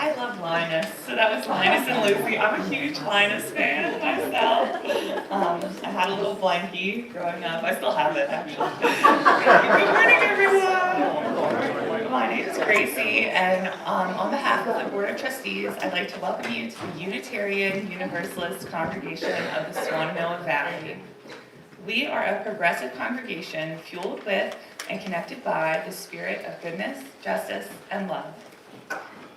I love Linus, so that was Linus and Lucy. I'm a huge Linus fan myself. I had a little blankie growing up. I still have it, actually. Good morning, everyone. My name is Gracie, and on behalf of the Board of Trustees, I'd like to welcome you to the Unitarian Universalist Congregation of the Swananoa Valley. We are a progressive congregation fueled with and connected by the spirit of goodness, justice, and love.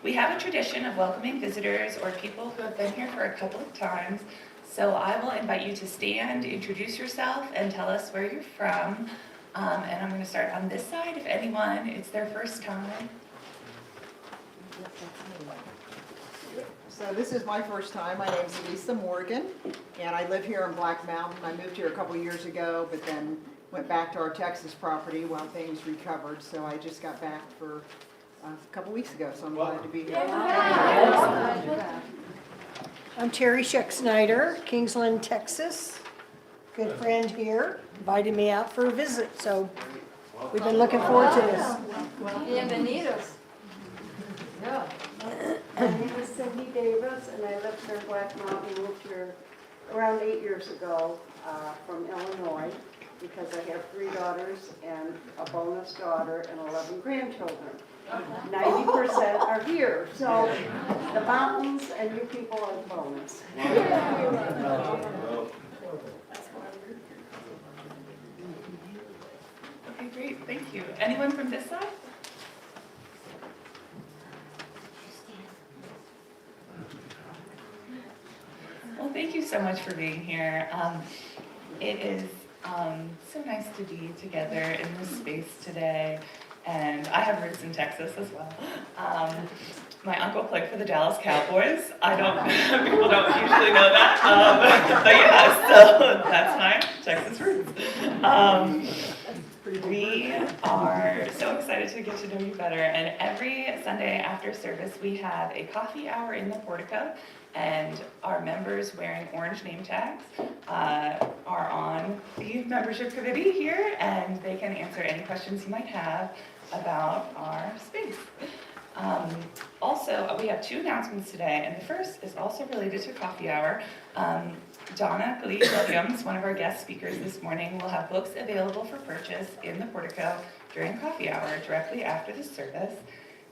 We have a tradition of welcoming visitors or people who have been here for a couple of times, so I will invite you to stand, introduce yourself, and tell us where you're from. And I'm going to start on this side. If anyone, it's their first time. So this is my first time. My name is Lisa Morgan, and I live here in Black Mountain. I moved here a couple years ago, but then went back to our Texas property while things recovered. So I just got back for a couple weeks ago, so I'm glad to be here. I'm Terry Scheck-Snyder, Kingsland, Texas. Good friend here, invited me out for a visit, so we've been looking forward to this. Bienvenidos. Yeah. My name is Cindy Davis, and I live here in Black Mountain. Moved here around 8 years ago from Illinois because I have 3 daughters and a bonus daughter and 11 grandchildren. 90% are here, so the mountains and you people are the bonus. Okay, great. Thank you. Anyone from this side? Well, thank you so much for being here. It is so nice to be together in this space today. And I have roots in Texas as well. My uncle played for the Dallas Cowboys. People don't usually know that. But yeah, so that's my Texas roots. We are so excited to get to know you better. And every Sunday after service, we have a coffee hour in the portico. And our members wearing orange name tags are on the membership committee here, and they can answer any questions you might have about our space. Also, we have 2 announcements today, and the first is also related to coffee hour. Donna Glee Williams, one of our guest speakers this morning, will have books available for purchase in the portico during coffee hour directly after the service.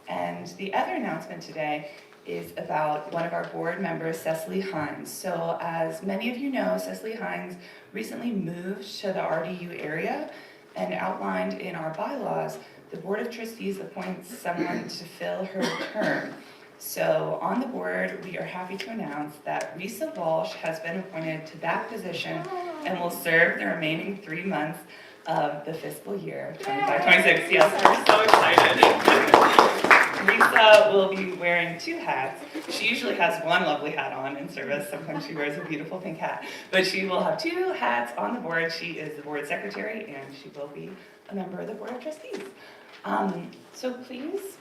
And the other announcement today is about one of our board members, Cecily Hines. So as many of you know, Cecily Hines recently moved to the RDU area, and outlined in our bylaws, the Board of Trustees appoints someone to fill her term. So on the board, we are happy to announce that Risa Walsh has been appointed to that position and will serve the remaining 3 months of the fiscal year 25-26. Yes, we're so excited. Risa will be wearing 2 hats. She usually has one lovely hat on in service. Sometimes she wears a beautiful pink hat. But she will have 2 hats on the board. She is the board secretary, and she will be a member of the Board of Trustees. So please,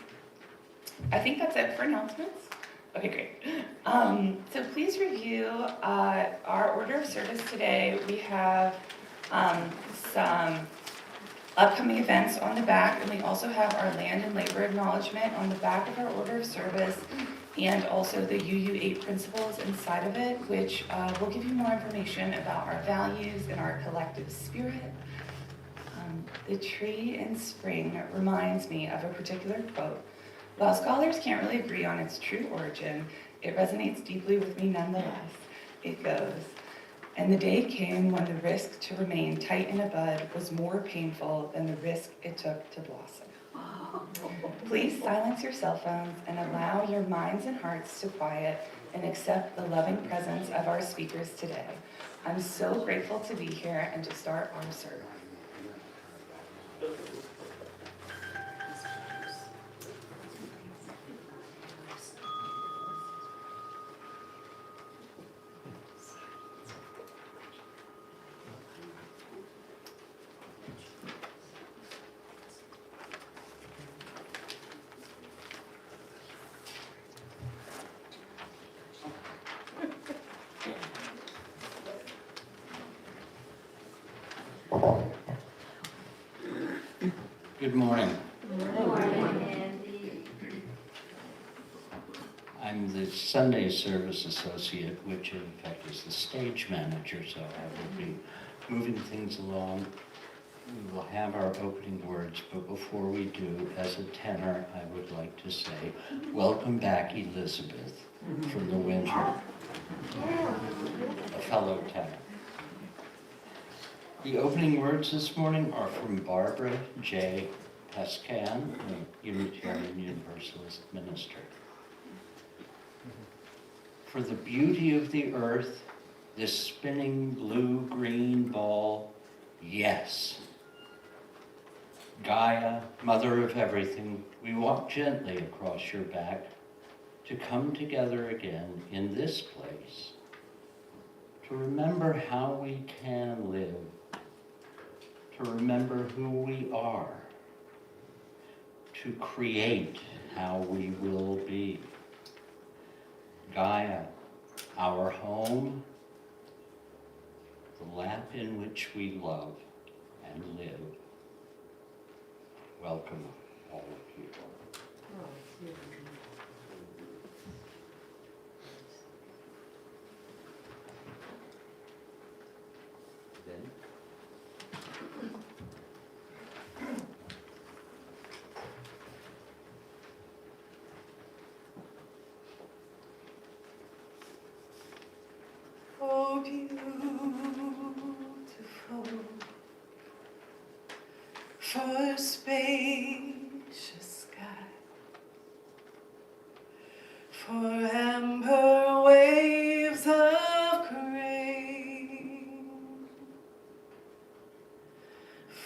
I think that's it for announcements. Okay, great. So please review our order of service today. We have some upcoming events on the back, and we also have our land and labor acknowledgement on the back of our order of service, and also the UU8 principles inside of it, which will give you more information about our values and our collective spirit. The tree in spring reminds me of a particular quote. While scholars can't really agree on its true origin, it resonates deeply with me nonetheless. It goes, and the day came when the risk to remain tight in a bud was more painful than the risk it took to blossom. Please silence your cell phones and allow your minds and hearts to quiet and accept the loving presence of our speakers today. I'm so grateful to be here and to start our service. Good morning. Good morning, Andy. I'm the Sunday service associate, which in fact is the stage manager, so I will be moving things along. We will have our opening words, but before we do, as a tenor, I would like to say, welcome back, Elizabeth, from the winter, a fellow tenor. The opening words this morning are from Barbara J. Pescan, a Unitarian Universalist minister. For the beauty of the earth, this spinning blue-green ball, yes. Gaia, mother of everything, we walk gently across your back to come together again in this place, to remember how we can live, to remember who we are, to create how we will be. Gaia, our home, the lap in which we love and live. Welcome, all of you. Then, Oh, beautiful, for spacious sky, for amber waves of grain,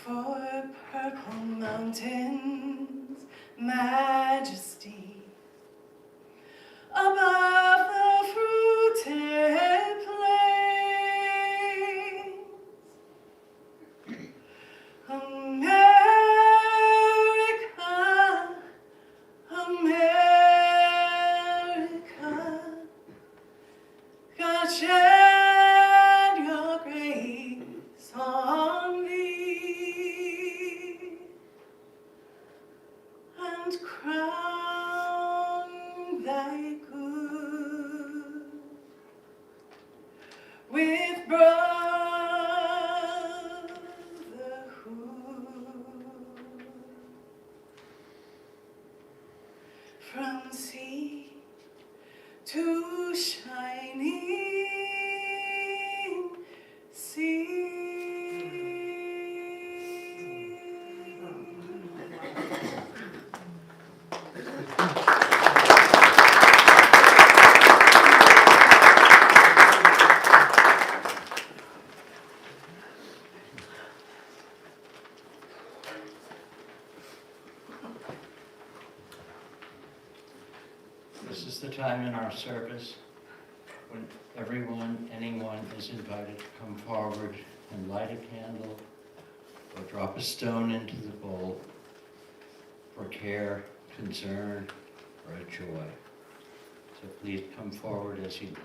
for purple mountains, majesty, above the fruited plains. America, America, God shed your grace on thee and crown thy good with brotherhood. From sea to shining sea. this is the time in our service when everyone, anyone is invited to come forward and light a candle or drop a stone into the bowl for care, concern, or a joy. So please come forward as you like.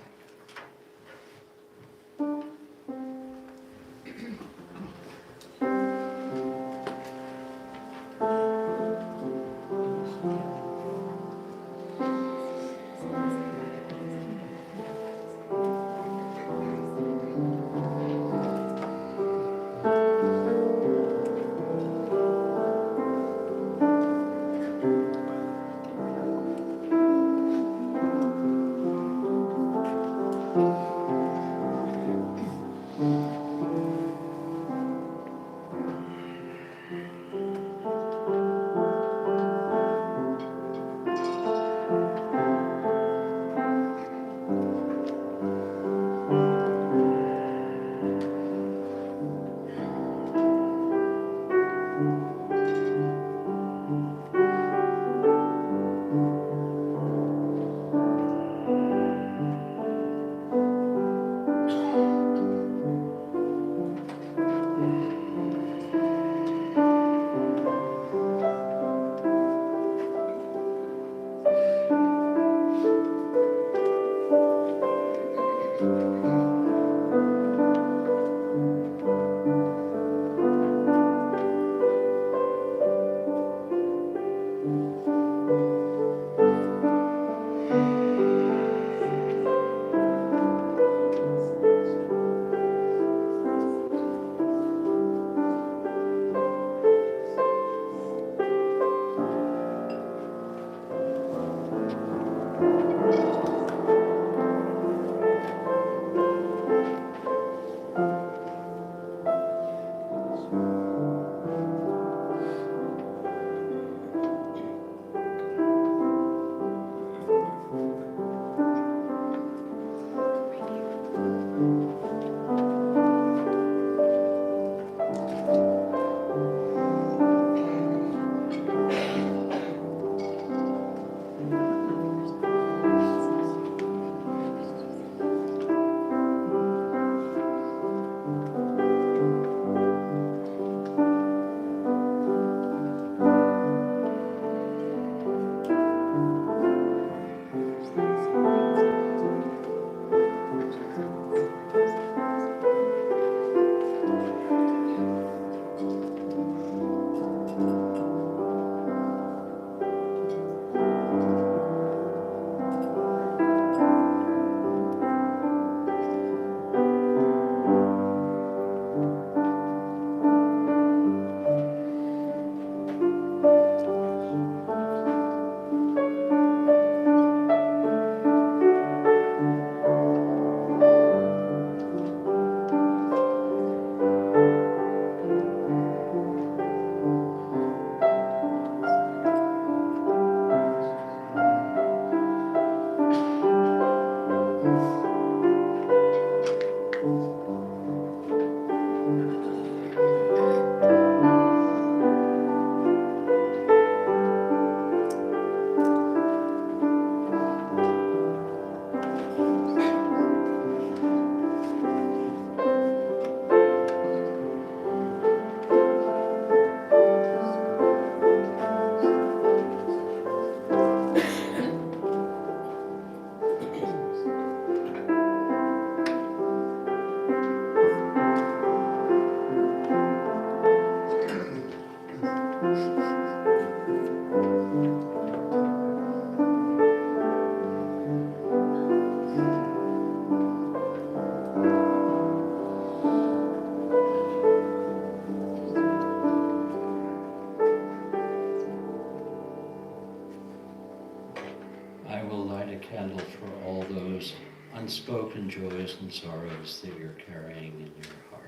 candle for all those unspoken joys and sorrows that you're carrying in your heart.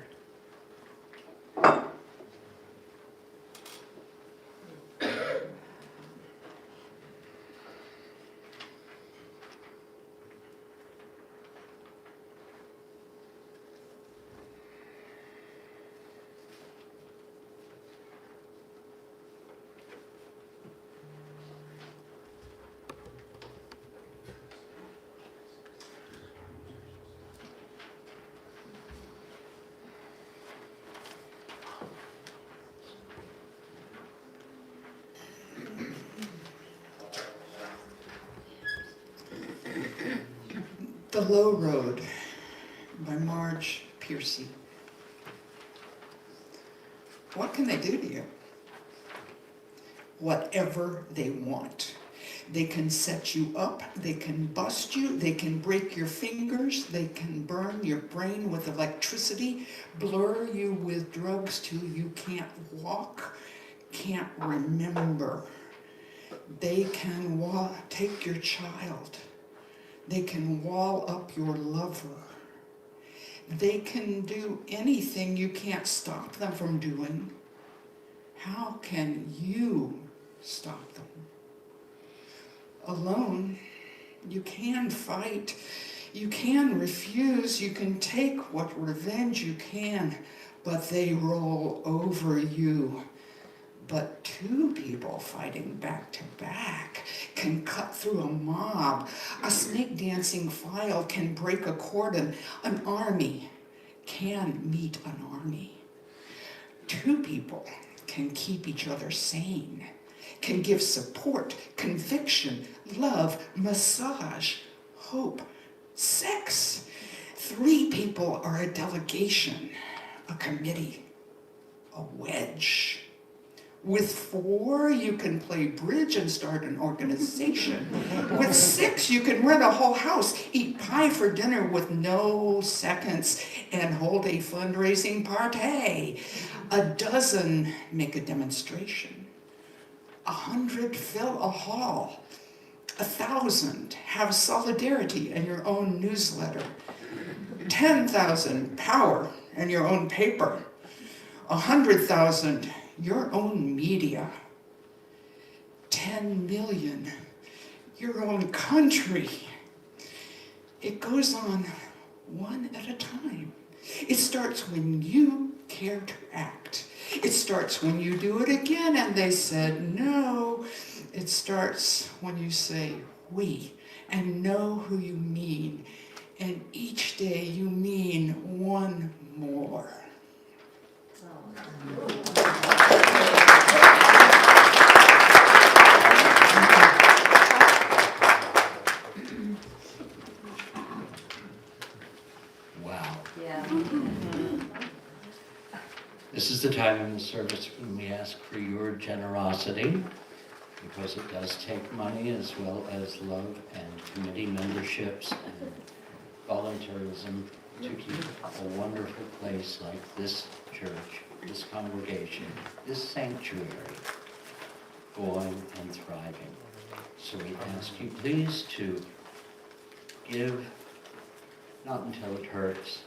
The Low Road by Marge Piercy. What can they do to you? Whatever they want. They can set you up, they can bust you, they can break your fingers, they can burn your brain with electricity, blur you with drugs till you can't walk, can't remember. They can take your child. They can wall up your lover. They can do anything you can't stop them from doing. How can you stop them? Alone, you can fight. You can refuse. You can take what revenge you can, but they roll over you. But two people fighting back to back can cut through a mob. A snake dancing file can break a cordon. An army can meet an army. Two people can keep each other sane, can give support, conviction, love, massage, hope, sex. Three people are a delegation, a committee, a wedge. With four, you can play bridge and start an organization. With six, you can rent a whole house, eat pie for dinner with no seconds, and hold a fundraising party. A dozen make a demonstration. 100 fill a hall. 1,000 have solidarity in your own newsletter. 10,000 power in your own paper. 100,000 your own media. 10 million your own country. It goes on one at a time. It starts when you care to act. It starts when you do it again and they said no. It starts when you say we and know who you mean. And each day you mean one more. Wow. Yeah. This is the time in the service when we ask for your generosity, because it does take money as well as love and committee memberships and volunteerism to keep a wonderful place like this church, this congregation, this sanctuary going and thriving. So we ask you please to give, not until it hurts,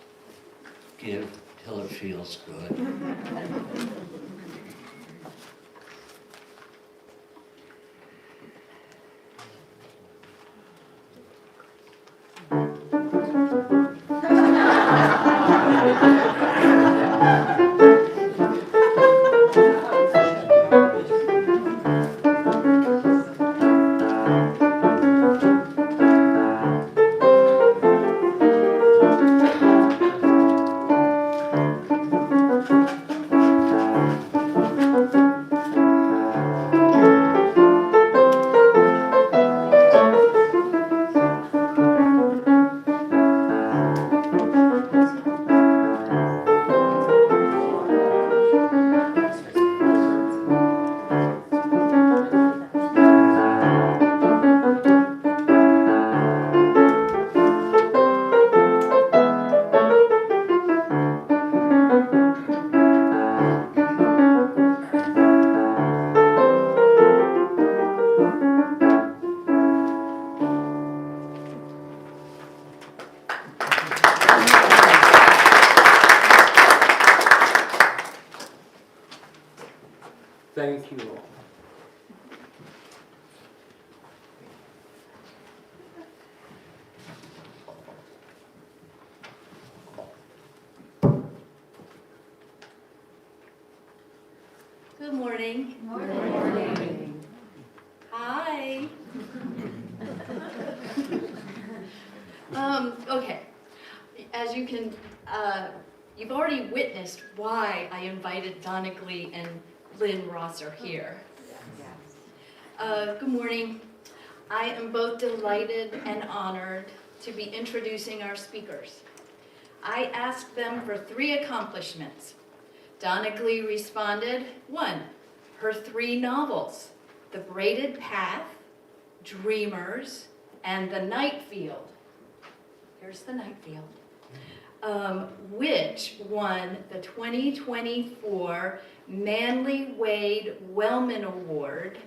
give till it feels good. Good morning. Good morning. Hi. Okay, as you can, you've already witnessed why I invited Donna Glee and Lynn Rosser here. Good morning. I am both delighted and honored to be introducing our speakers. I asked them for 3 accomplishments. Donna Glee responded, 1, her 3 novels, The Braided Path, Dreamers, and The Night Field. Here's The Night Field, which won the 2024 Manly Wade Wellman Award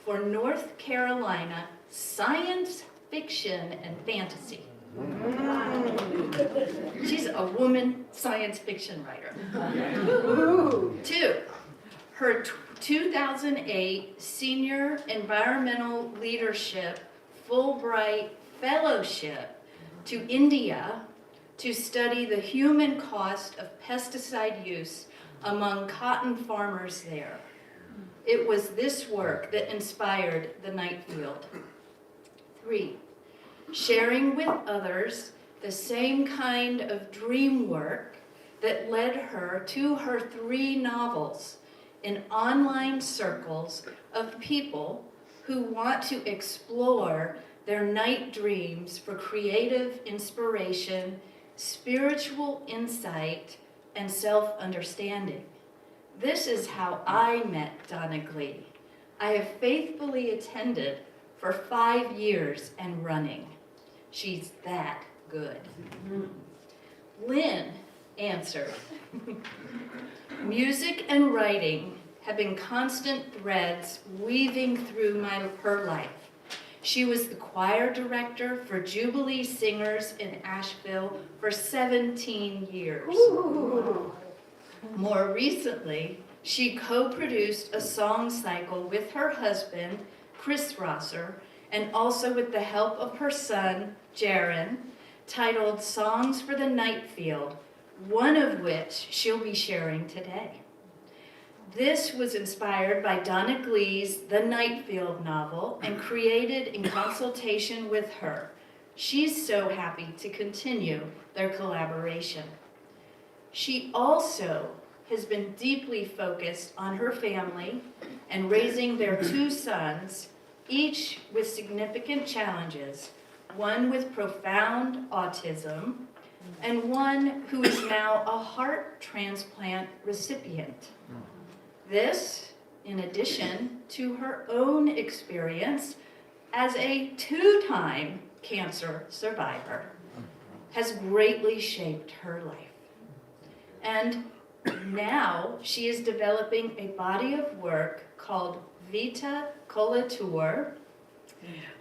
for North Carolina Science Fiction and Fantasy. She's a woman science fiction writer. 2, her 2008 Senior Environmental Leadership Fulbright Fellowship to India to study the human cost of pesticide use among cotton farmers there. It was this work that inspired The Night Field. 3, sharing with others the same kind of dream work that led her to her 3 novels in online circles of people who want to explore their night dreams for creative inspiration, spiritual insight, and self-understanding. This is how I met Donna Glee. I have faithfully attended for 5 years and running. She's that good. Lynn answered, music and writing have been constant threads weaving through her life. She was the choir director for Jubilee singers in Asheville for 17 years. Ooh. More recently, she co-produced a song cycle with her husband, Chris Rosser, and also with the help of her son, Jaron, titled Songs for the Night Field, one of which she'll be sharing today. This was inspired by Donna Glee's The Night Field novel and created in consultation with her. She's so happy to continue their collaboration. She also has been deeply focused on her family and raising their 2 sons, each with significant challenges, one with profound autism, and one who is now a heart transplant recipient. This, in addition to her own experience as a 2-time cancer survivor, has greatly shaped her life. And now she is developing a body of work called Vita Colatur,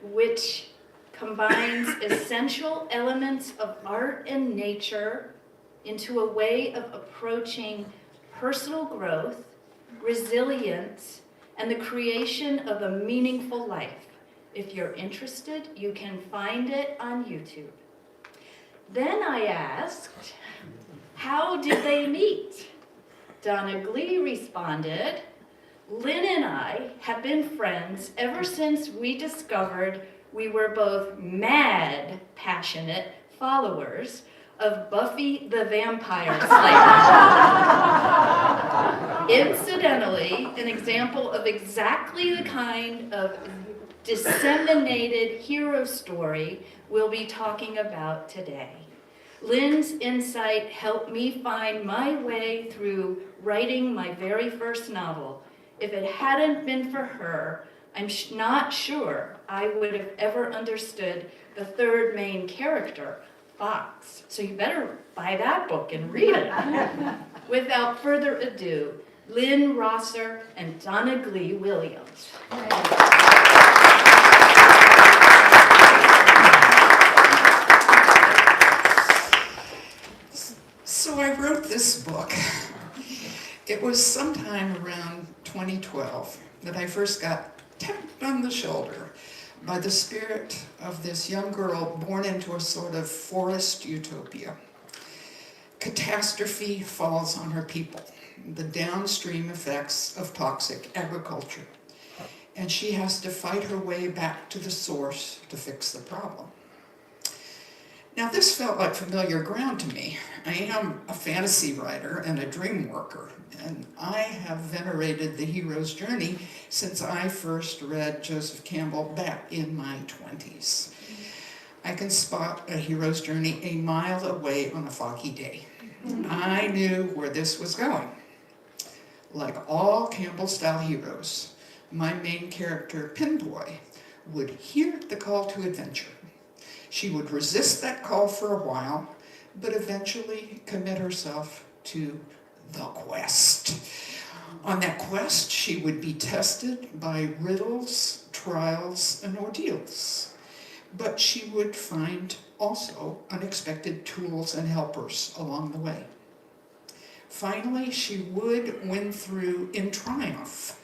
which combines essential elements of art and nature into a way of approaching personal growth, resilience, and the creation of a meaningful life. If you're interested, you can find it on YouTube. Then I asked, how did they meet? Donna Glee responded, Lynn and I have been friends ever since we discovered we were both mad, passionate followers of Buffy the Vampire Slayer. Incidentally, an example of exactly the kind of disseminated hero story we'll be talking about today. Lynn's insight helped me find my way through writing my very first novel. If it hadn't been for her, I'm not sure I would have ever understood the 3rd main character, Fox. So you better buy that book and read it. Without further ado, Lynn Rosser and Donna Glee Williams. So I wrote this book. It was sometime around 2012 that I first got tapped on the shoulder by the spirit of this young girl born into a sort of forest utopia. Catastrophe falls on her people. the downstream effects of toxic agriculture. And she has to fight her way back to the source to fix the problem. Now, this felt like familiar ground to me. I am a fantasy writer and a dream worker, and I have venerated the hero's journey since I first read Joseph Campbell back in my 20s. I can spot a hero's journey a mile away on a foggy day. I knew where this was going. Like all Campbell-style heroes, my main character, Pinboy, would hear the call to adventure. She would resist that call for a while, but eventually commit herself to the quest. On that quest, she would be tested by riddles, trials, and ordeals. But she would find also unexpected tools and helpers along the way. Finally, she would win through in triumph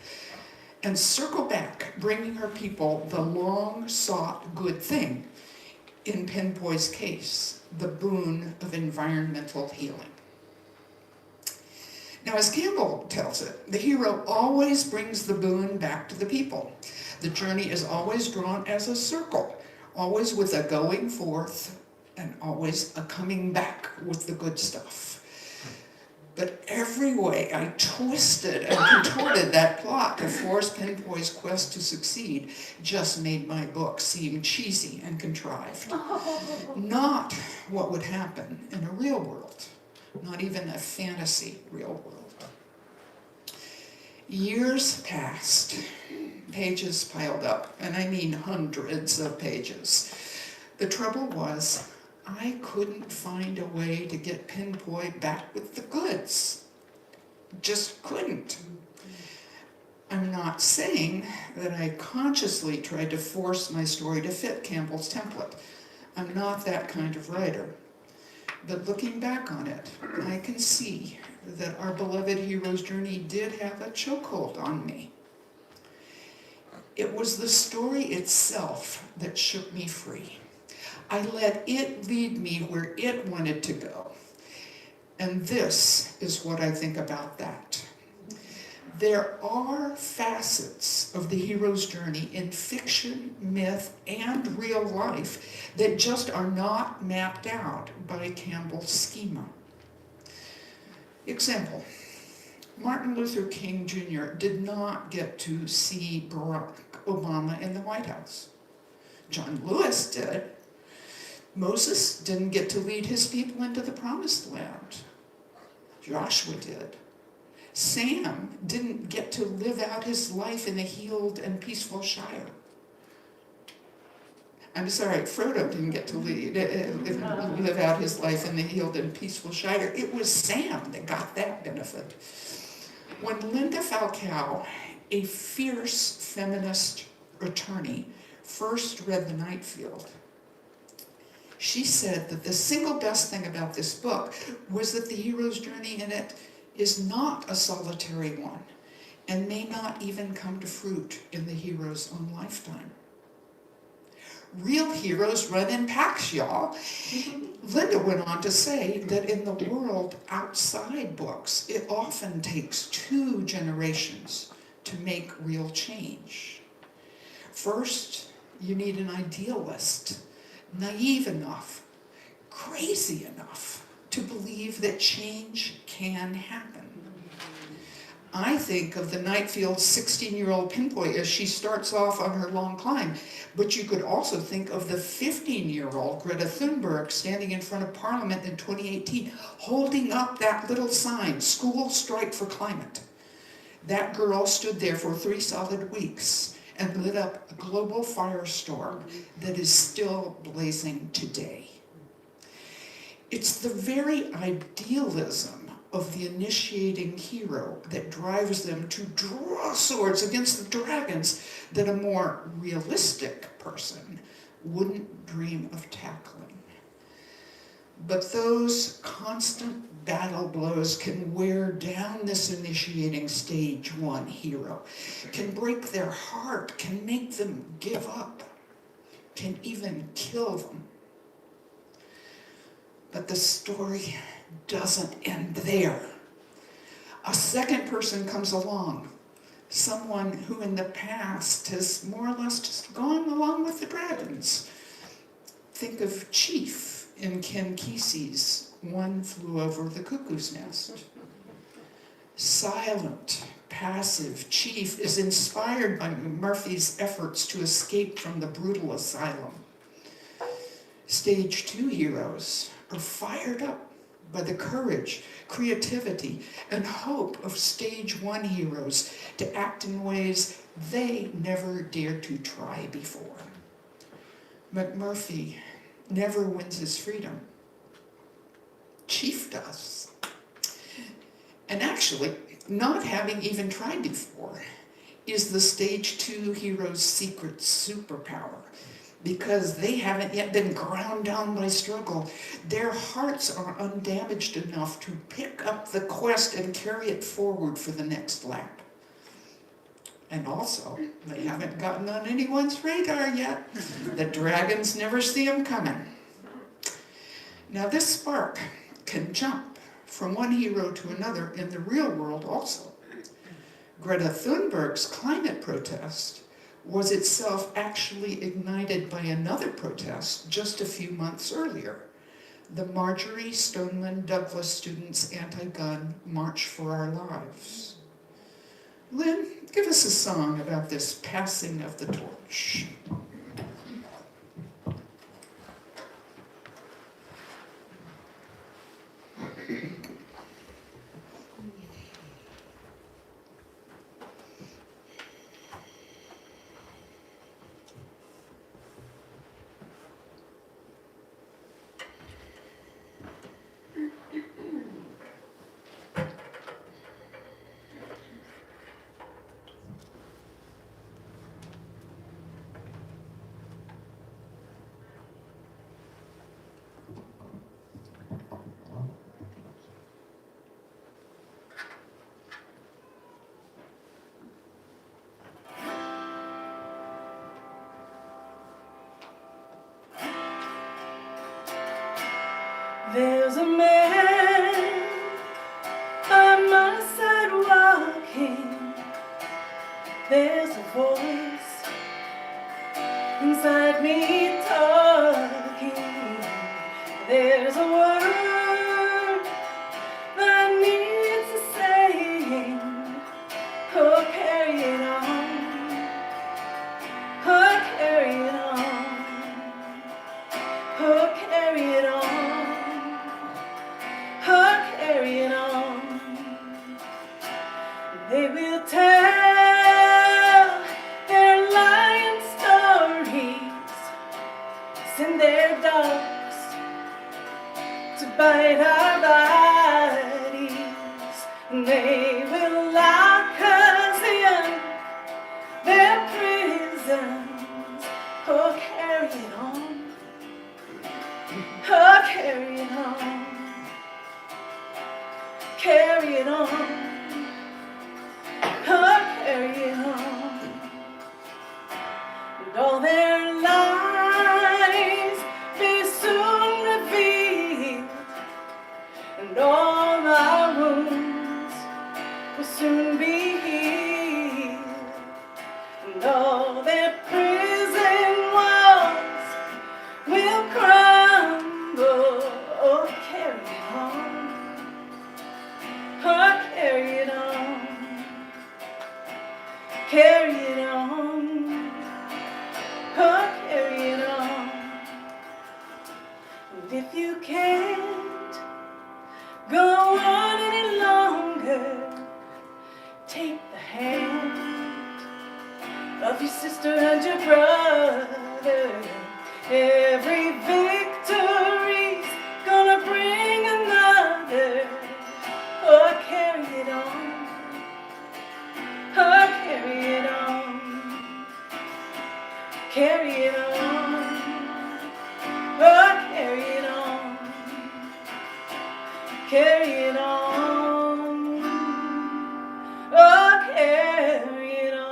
and circle back, bringing her people the long-sought good thing. In Pinboy's case, the boon of environmental healing. Now, as Campbell tells it, the hero always brings the boon back to the people. The journey is always drawn as a circle, always with a going forth and always a coming back with the good stuff. But every way I twisted and contorted that plot to force Pinboy's quest to succeed just made my book seem cheesy and contrived. Not what would happen in a real world, not even a fantasy real world. Years passed, pages piled up, and I mean hundreds of pages. The trouble was, I couldn't find a way to get Pinboy back with the goods. Just couldn't. I'm not saying that I consciously tried to force my story to fit Campbell's template. I'm not that kind of writer. But looking back on it, I can see that our beloved hero's journey did have a chokehold on me. It was the story itself that shook me free. I let it lead me where it wanted to go. And this is what I think about that. There are facets of the hero's journey in fiction, myth, and real life that just are not mapped out by Campbell's schema. Example, Martin Luther King Jr. did not get to see Barack Obama in the White House. John Lewis did. Moses didn't get to lead his people into the promised land. Joshua did. Sam didn't get to live out his life in a healed and peaceful Shire. I'm sorry, Frodo didn't get to live out his life in the healed and peaceful Shire. It was Sam that got that benefit. When Linda Falcao, a fierce feminist attorney, first read The Nightfield, she said that the single best thing about this book was that the hero's journey in it is not a solitary one and may not even come to fruit in the hero's own lifetime. Real heroes run in packs, y'all. Linda went on to say that in the world outside books, it often takes 2 generations to make real change. First, you need an idealist, naive enough, crazy enough to believe that change can happen. I think of the Nightfield's 16-year-old Pinboy as she starts off on her long climb, but you could also think of the 15-year-old Greta Thunberg standing in front of Parliament in 2018, holding up that little sign, "School Strike for Climate." That girl stood there for 3 solid weeks and lit up a global firestorm that is still blazing today. It's the very idealism of the initiating hero that drives them to draw swords against the dragons that a more realistic person wouldn't dream of tackling. But those constant battle blows can wear down this initiating stage 1 hero, can break their heart, can make them give up, can even kill them. But the story doesn't end there. A second person comes along, someone who in the past has more or less just gone along with the dragons. Think of Chief in Ken Kesey's One Flew Over the Cuckoo's Nest. Silent, passive Chief is inspired by Murphy's efforts to escape from the brutal asylum. Stage 2 heroes are fired up by the courage, creativity, and hope of Stage 1 heroes to act in ways they never dared to try before. McMurphy never wins his freedom. Chief does. And actually, not having even tried before is the Stage 2 hero's secret superpower. Because they haven't yet been ground down by struggle, their hearts are undamaged enough to pick up the quest and carry it forward for the next lap. And also, they haven't gotten on anyone's radar yet. The dragons never see them coming. Now this spark can jump from one hero to another in the real world also. Greta Thunberg's climate protest was itself actually ignited by another protest just a few months earlier, the Marjorie Stoneman Douglas Students' Anti-Gun March for Our Lives. Lynn, give us a song about this passing of the torch. There's a man by my side walking. There's a voice inside me talking. There's a word that needs a saying. Oh, carry it on. Oh, carry it on. Oh, carry it on. Oh, carry it on. They will tell their lying stories, send their dogs to bite our bodies. They will lock us in their prisons. Oh, carry it on. Oh, carry it on. Carry it on. Oh, carry it on. And all their lies be soon revealed, and all our wounds will soon be healed, and all their prison walls will crumble. Oh, carry it on. Oh, carry it on. Carry it on. Oh, carry it on. And if you can't go on any longer, take the hand of your sister and your brother. Every victory's gonna bring another. Oh, carry it on. Oh, carry it on. Carry it on. Oh, carry it on. Carry it on. Oh, carry it on.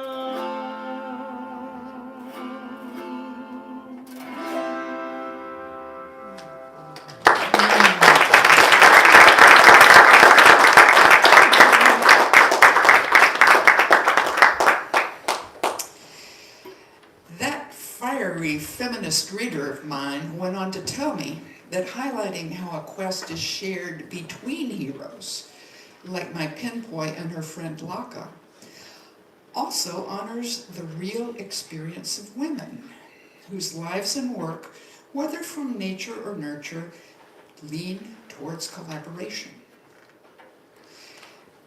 That fiery feminist reader of mine went on to tell me that highlighting how a quest is shared between heroes, like my pinboy and her friend Laka, also honors the real experience of women, whose lives and work, whether from nature or nurture, lean towards collaboration.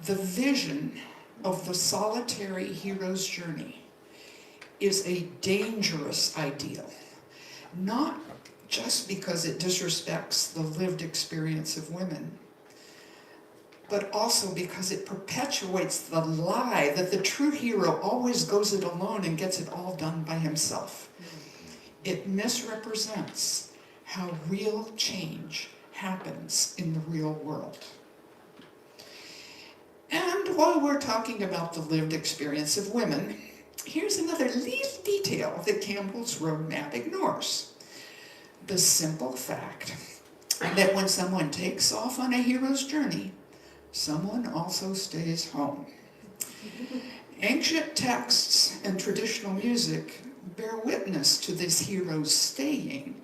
The vision of the solitary hero's journey is a dangerous ideal, not just because it disrespects the lived experience of women, but also because it perpetuates the lie that the true hero always goes it alone and gets it all done by himself. It misrepresents how real change happens in the real world. And while we're talking about the lived experience of women, here's another little detail that Campbell's roadmap ignores. The simple fact that when someone takes off on a hero's journey, someone also stays home. Ancient texts and traditional music bear witness to this hero's staying,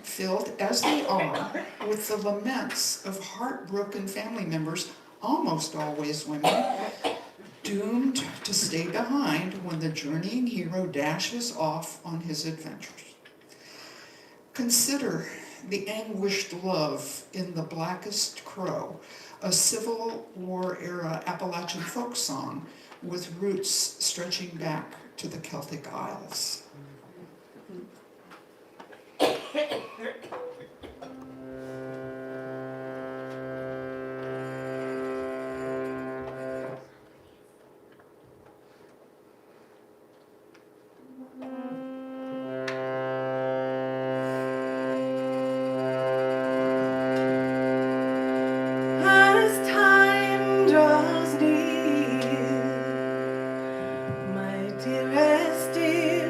filled as they are with the laments of heartbroken family members, almost always women, doomed to stay behind when the journeying hero dashes off on his adventures. Consider the anguished love in The Blackest Crow, a Civil War era Appalachian folk song with roots stretching back to the Celtic Isles. As time draws near, my dearest dear,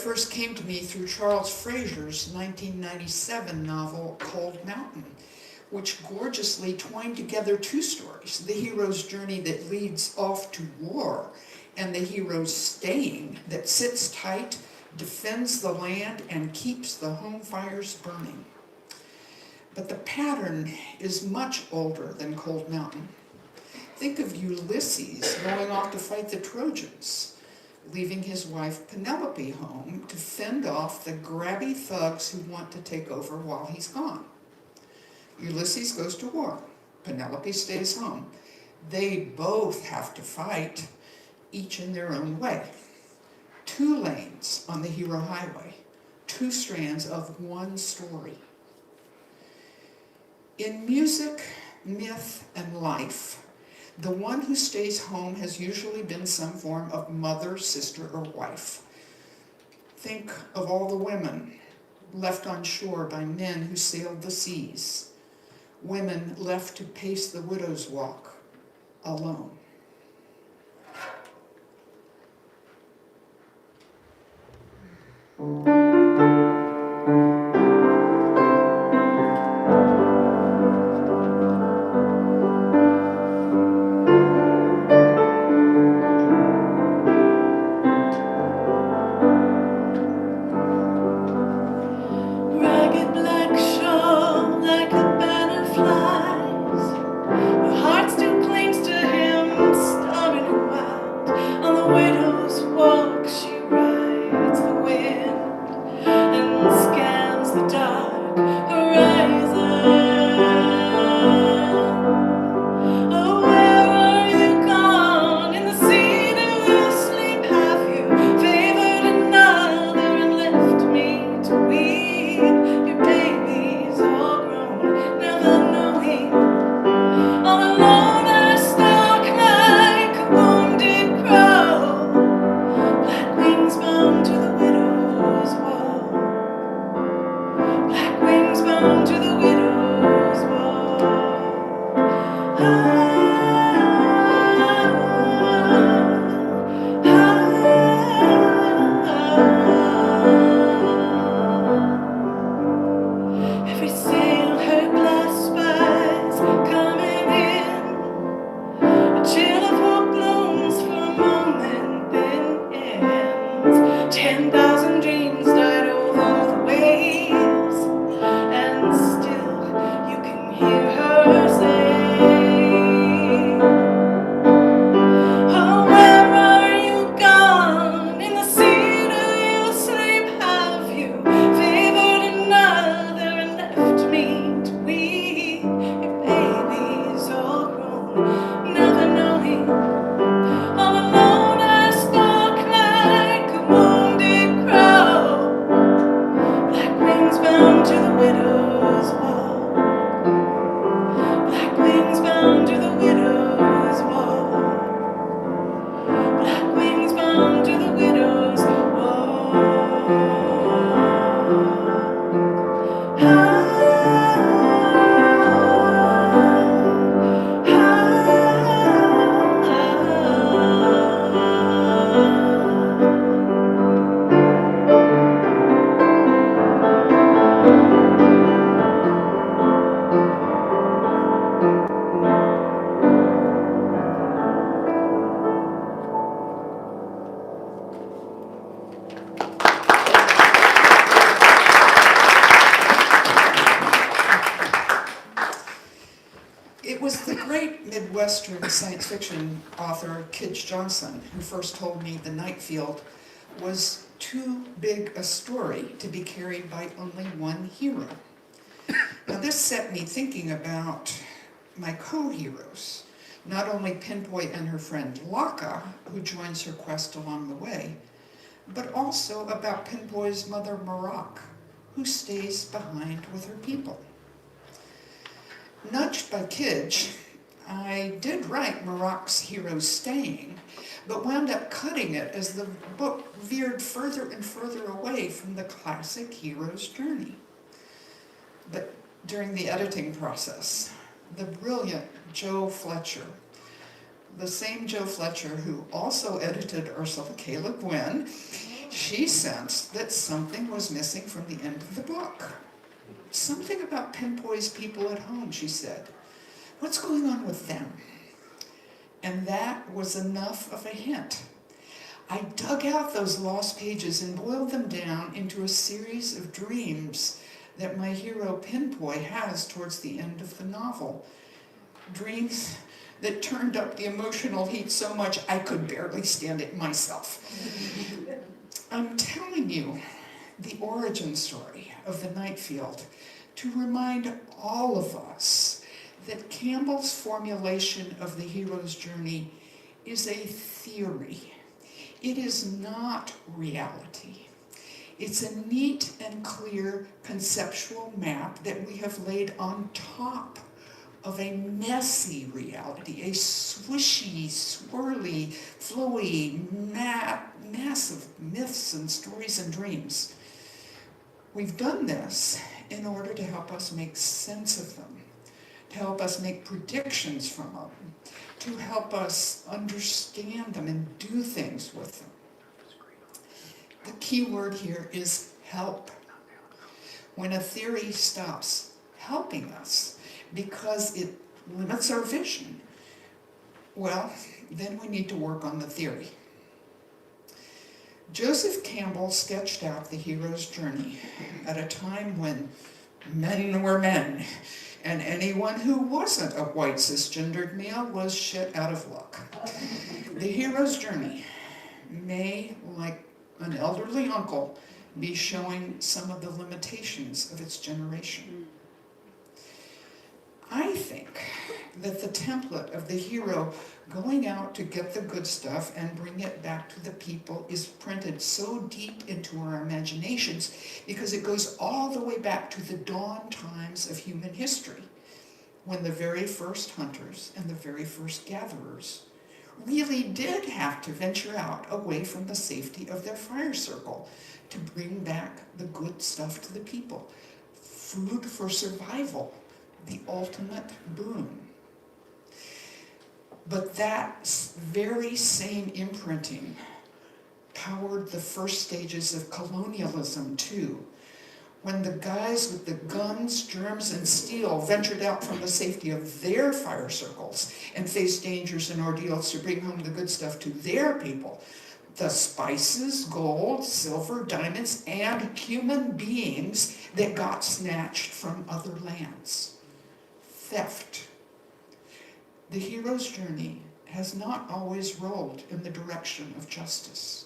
first came to me through Charles Frazier's 1997 novel, Cold Mountain, which gorgeously twined together two stories, the hero's journey that leads off to war, and the hero's staying that sits tight, defends the land, and keeps the home fires burning. But the pattern is much older than Cold Mountain. Think of Ulysses going off to fight the Trojans, leaving his wife Penelope home to fend off the grabby thugs who want to take over while he's gone. Ulysses goes to war. Penelope stays home. They both have to fight, each in their own way. 2 lanes on the hero highway, 2 strands of one story. In music, myth, and life, the one who stays home has usually been some form of mother, sister, or wife. Think of all the women left on shore by men who sailed the seas, women left to pace the widow's walk alone. Ragged black shawl like a banner flies. Her heart still clings to him, stubborn and wild. On the widow's walk she rides the wind and scans the dark horizon. Oh, where are you gone? In the sea do you sleep? Have you favored another and left me to weep? Your baby's all grown, never knowing. All alone I stalk like a wounded crow. Black wings bound to the widow's wall. Black wings bound to the widow's wall. Every sail her glass spies coming in. A chill of hope blooms for a moment, then ends. 10,000 dreams died over the waves, and still you can hear her say, oh, where are you gone? In the sea do you sleep? Have you favored another and left me to weep? Your baby's all grown, never knowing. All alone I stalk like a wounded crow. Black wings bound to the widow's wall. Black wings bound to the widow's wall. Black wings bound to the widow's It was the great Midwestern science fiction author Kij Johnson who first told me The Nightfield was too big a story to be carried by only one hero. Now this set me thinking about my co-heroes, not only Pinboy and her friend Laka, who joins her quest along the way, but also about Pinboy's mother Marak, who stays behind with her people. Nudged by Kij, I did write Marak's hero staying, but wound up cutting it as the book veered further and further away from the classic hero's journey. But during the editing process, the brilliant Joe Fletcher, the same Joe Fletcher who also edited Ursula K. Le Guin, She sensed that something was missing from the end of the book. Something about Pinpoy's people at home, she said. What's going on with them? And that was enough of a hint. I dug out those lost pages and boiled them down into a series of dreams that my hero Pinpoy has towards the end of the novel. Dreams that turned up the emotional heat so much I could barely stand it myself. I'm telling you the origin story of the Nightfield to remind all of us that Campbell's formulation of the hero's journey is a theory. It is not reality. It's a neat and clear conceptual map that we have laid on top of a messy reality, a swishy, swirly, flowy mass of myths and stories and dreams. We've done this in order to help us make sense of them, to help us make predictions from them, to help us understand them and do things with them. The key word here is help. When a theory stops helping us because it limits our vision, well, then we need to work on the theory. Joseph Campbell sketched out the hero's journey at a time when men were men, and anyone who wasn't a white cisgendered male was shit out of luck. The hero's journey may, like an elderly uncle, be showing some of the limitations of its generation. I think that the template of the hero going out to get the good stuff and bring it back to the people is printed so deep into our imaginations because it goes all the way back to the dawn times of human history, when the very first hunters and the very first gatherers really did have to venture out away from the safety of their fire circle to bring back the good stuff to the people. Food for survival, the ultimate boon. But that very same imprinting powered the first stages of colonialism too, when the guys with the guns, germs, and steel ventured out from the safety of their fire circles and faced dangers and ordeals to bring home the good stuff to their people. The spices, gold, silver, diamonds, and human beings that got snatched from other lands. Theft. The hero's journey has not always rolled in the direction of justice.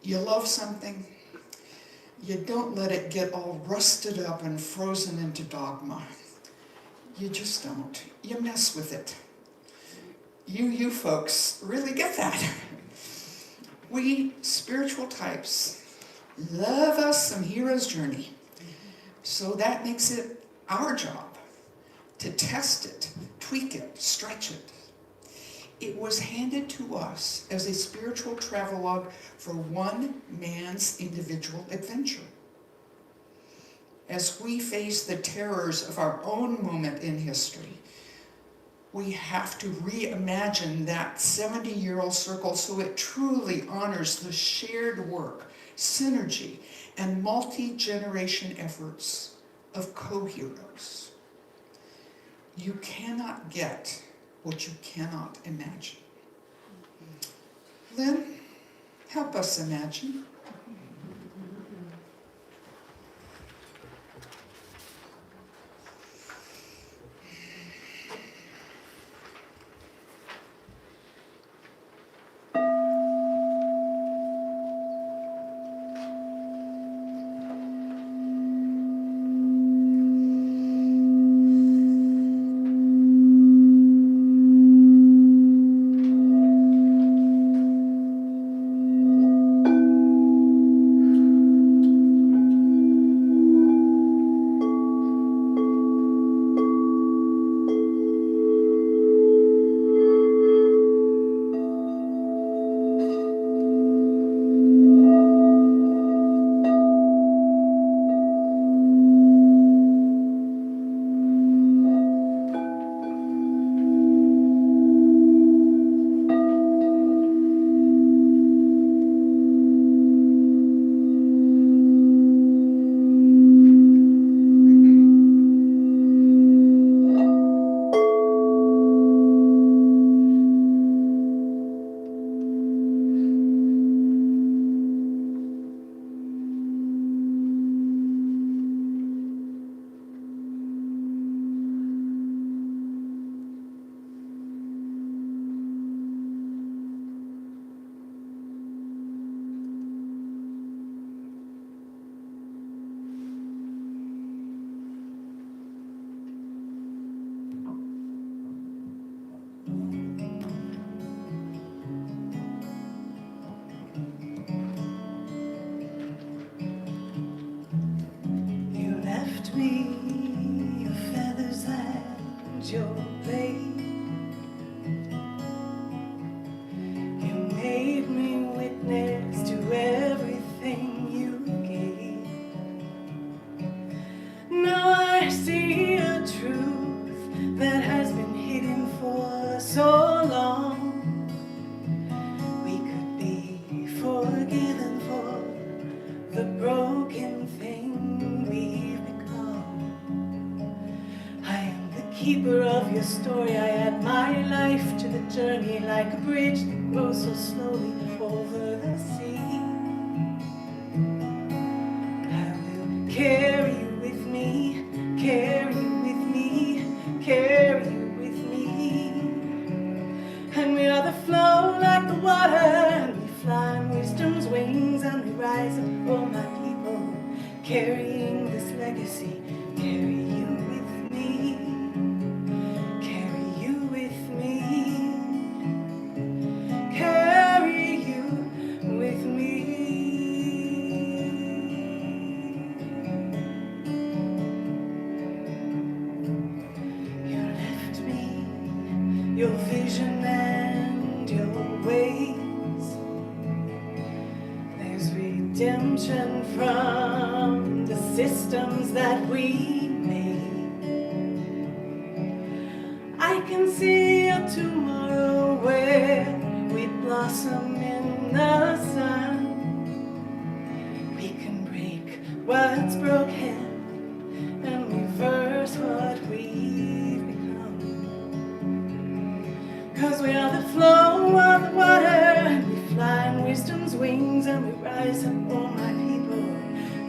You love something, you don't let it get all rusted up and frozen into dogma. You just don't. You mess with it. You folks really get that. We spiritual types love us some hero's journey. So that makes it our job to test it, tweak it, stretch it. It was handed to us as a spiritual travelogue for one man's individual adventure. As we face the terrors of our own moment in history, we have to reimagine that 70-year-old circle so it truly honors the shared work, synergy, and multi-generation efforts of co-heroes. You cannot get what you cannot imagine. Lynn, help us imagine. the story. I add my life to the journey like a bridge that grows so slowly over the sea. I will carry you with me, carry you with me, carry you with me. And we are the flow like the water, and we fly on wisdom's wings, and we rise up, oh my people, carrying this legacy. Carry you with me, carry you with me, carry you with me. You left me your vision and your ways. There's redemption from the systems that we made. I can see a tomorrow where we blossom in the sun. We can break what's broken and reverse what we've become. 'Cause we are the flow of the water, and we fly on wisdom's wings, and we rise up, oh my people,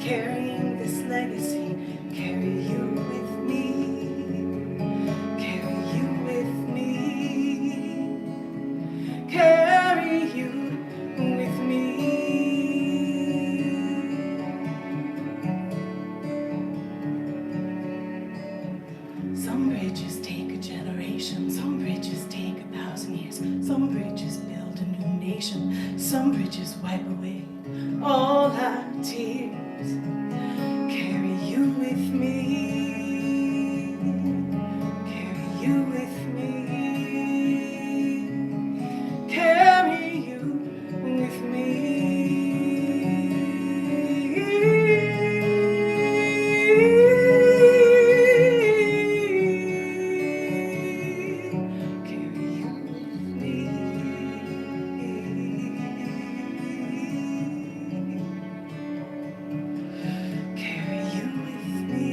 carrying this legacy. Carry you with me, carry you with me, carry you with me. Some bridges take a generation, some bridges take 1,000 years, some bridges build a new nation, some bridges wipe away all our tears. Carry you with me, carry you with me, carry you with me. Carry you with me. Carry you with me.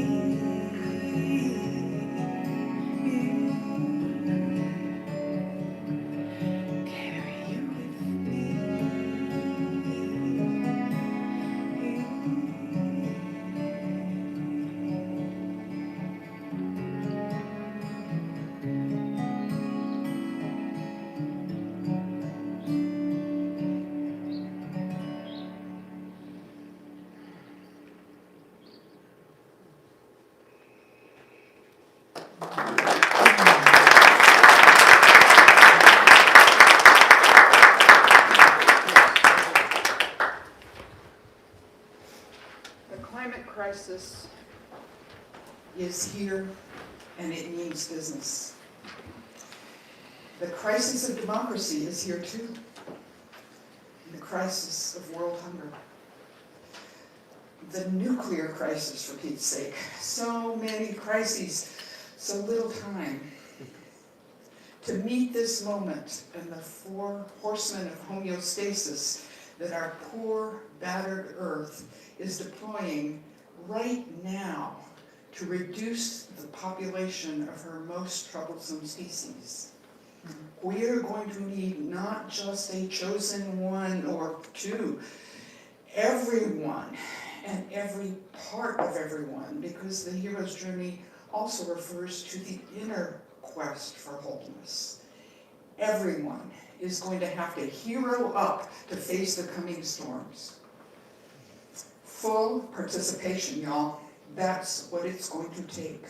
Carry you with me. The climate crisis is here, and it means business. The crisis of democracy is here too. The crisis of world hunger. The nuclear crisis, for Pete's sake. So many crises, so little time. To meet this moment and the 4 horsemen of homeostasis that our poor, battered Earth is deploying right now to reduce the population of her most troublesome species. We are going to need not just a chosen one or 2, everyone and every part of everyone, because the hero's journey also refers to the inner quest for wholeness. Everyone is going to have to hero up to face the coming storms. Full participation, y'all. That's what it's going to take.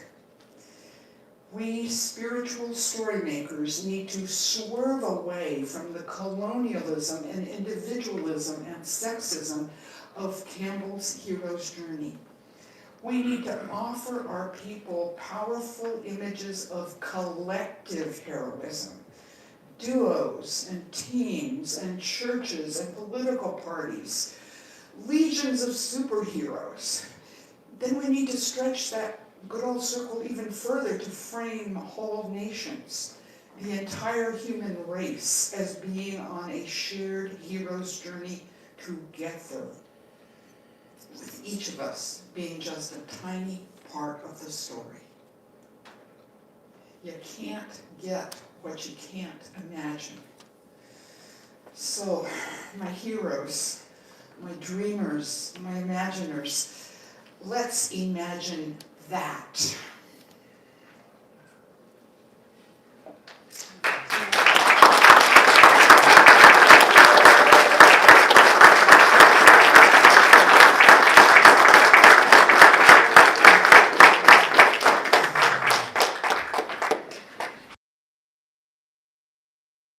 We spiritual story makers need to swerve away from the colonialism and individualism and sexism of Campbell's hero's journey. We need to offer our people powerful images of collective heroism, duos and teams and churches and political parties, legions of superheroes. Then we need to stretch that good old circle even further to frame whole nations, the entire human race as being on a shared hero's journey together, with each of us being just a tiny part of the story. You can't get what you can't imagine. So, my heroes, my dreamers, my imaginers, let's imagine that.